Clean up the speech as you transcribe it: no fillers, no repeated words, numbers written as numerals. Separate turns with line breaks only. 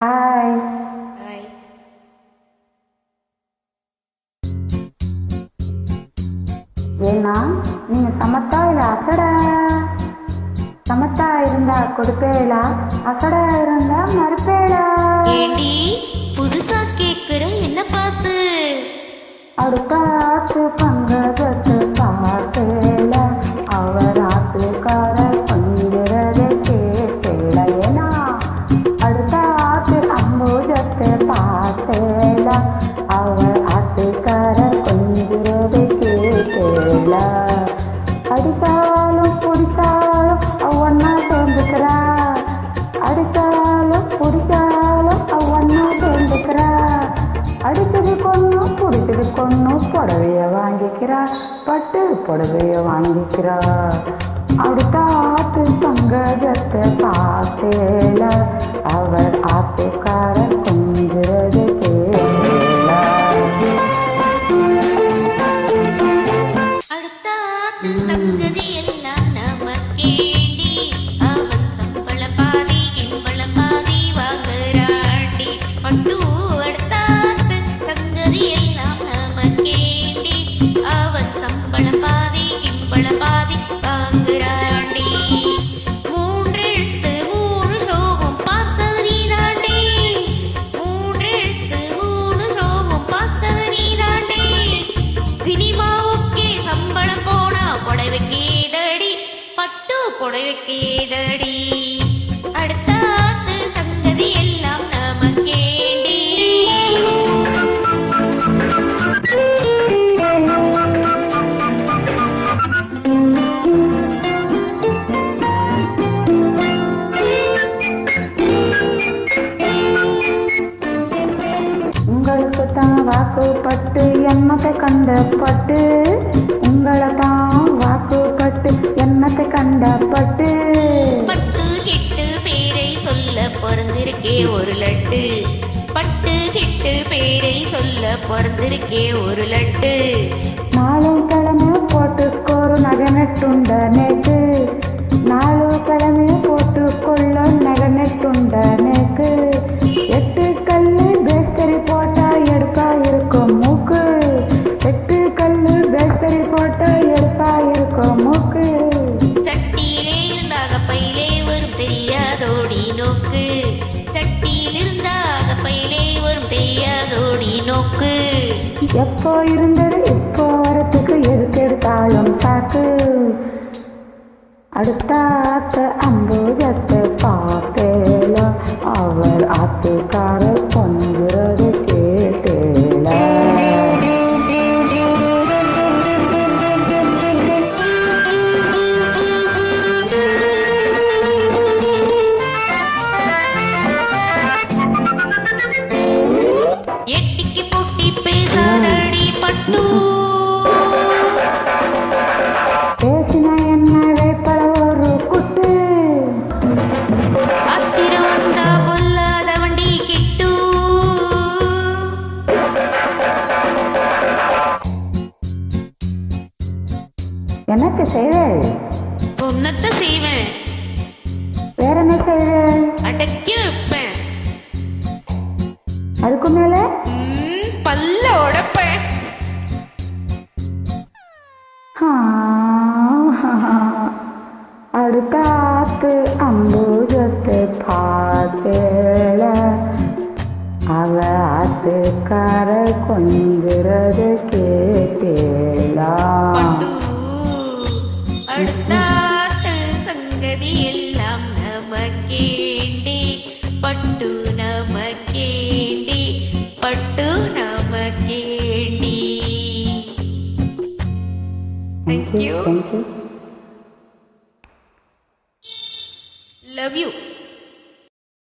Hi.
Hi.
ஏன்னா நீங்க சமத்தா இல்ல அசடா? சமத்தா இருந்தா கொடுப்பேளா, அசடா இருந்தா மறுப்பேளா?
ஏண்டி புதுசா கேக்குற என்ன பார்த்து?
அடுத்தாத்து பங்கஜத்து பார்த்தேல, அவர் ஆத்துக்கார கொஞ்சிறத கேட்டேல. ஏன்னா அடுத்தாத்து அம்புஜத்தை பார்த்தேல, அவர் ஆத்துக்கார கொஞ்சிறத கேட்டேல. அடித்தாலும் பிடித்தாலும் ஒன்னா சேர்ந்துக்கிறா, அடித்தாலும் பிடிச்சாலும் ஒன்னா சேர்ந்துக்கிறா. அடிச்சது கொன்னும் பிடிச்சது கொன்னும் புடவைய வாங்கிக்கிறா, பட்டு புடவைய வாங்கிக்கிறா. அடுத்த ஆத்து பங்கஜத்தை பார்த்தேல, அவர் ஆத்துக்கார கொஞ்சிறது கேட்கல.
அடுத்தாத்து சங்கதி எல்லாம் நமக்கேண்டி, அவன் சம்பள பாதி என்பள பாதி வாங்குறாண்டி. பட்டு அடுத்தாத்து சங்கதி எல்லாம் நமக்கேண்டி, அவன் சம்பள பாதி என்பள பாதி வாங்குறாண்டி. மூன்றெழுத்து மூணு சோகம் பார்த்தது நீதாண்டி, மூன்றெழுத்து மூணு சோகம் பார்த்தது நீதாண்டி. சினிமாவுக்கே சம்பளம் போனா புடவைக்கேதடி, பட்டு புடவைக்கேதடி. அடுத்தாத்து சங்கதி எல்லாம் நமக்கேண்டி.
உங்களுக்கு தான் வாக்குப்பட்டு எண்ணத்தை கண்டப்பட்டு, உங்களை தான் வாக்குப்பட்டு எண்ணத்தை கண்டப்பட்டு.
பட்டு கிட்டு பேரை சொல்ல பிறந்திருக்கே ஒரு லட்டு, பட்டு கிட்டு பேரை சொல்ல பிறந்திருக்கே ஒரு லட்டு.
நாளும் கிழமை போட்டுக்கொரு நகனட்டுண்ட நேக்கு, நாலு கிழமை போட்டுக்கொள்ள நகனட்டுண்ட நேக்கு. எட்டு கல்லு பேஸ்தரி போட்டா எடுப்பா இருக்கும் மூக்கு, எட்டு கல்லு பேஸ்தரி போட்டா எடுப்பா இருக்கும் மூக்கு.
சட்டியிலே இருந்தாக பையிலே வரும் தெரியாதோடி நோக்கு, சட்டியில் இருந்தாக பையிலே வரும் தெரியாதோடி நோக்கு.
எப்போ இருந்தது இப்போ வரத்துக்கு எதுக்கு எடுத்தாலும் சாக்கு. அடுத்த ஆத்த அம்புஜத்தை பார்த்தேல, அவர் ஆத்துக்காரர் கொஞ்சிறது கேட்டேல.
எட்டிக்கு பொட்டி பேசாதடி பட்டு,
பேசின என்ன வேப்பல ஒரு குட்டு,
அத்திரம் வந்தா பொல்லாத வண்டி கிட்டு.
எனக்கு செய்வேள்
சொன்னத்தை செய்வேன்,
வேற என்ன செய்வேள்?
அடக்கி வைப்பேன்,
அதுக்கு மேல
பல்ல உடைப்பேன்.
அடுத்த ஆத்து அம்புஜத்தை பார்த்தேல, அவ ஆத்துக்கார கொஞ்சிறது கேட்டேலா.
பட்டு அடுத்தாத்து சங்கதி எல்லாம் நமக்கேண்டி, பட்டு நமக்கேண்டி, பட்டு நமக்கேண்டி. Thank you.
Thank you.
Love you.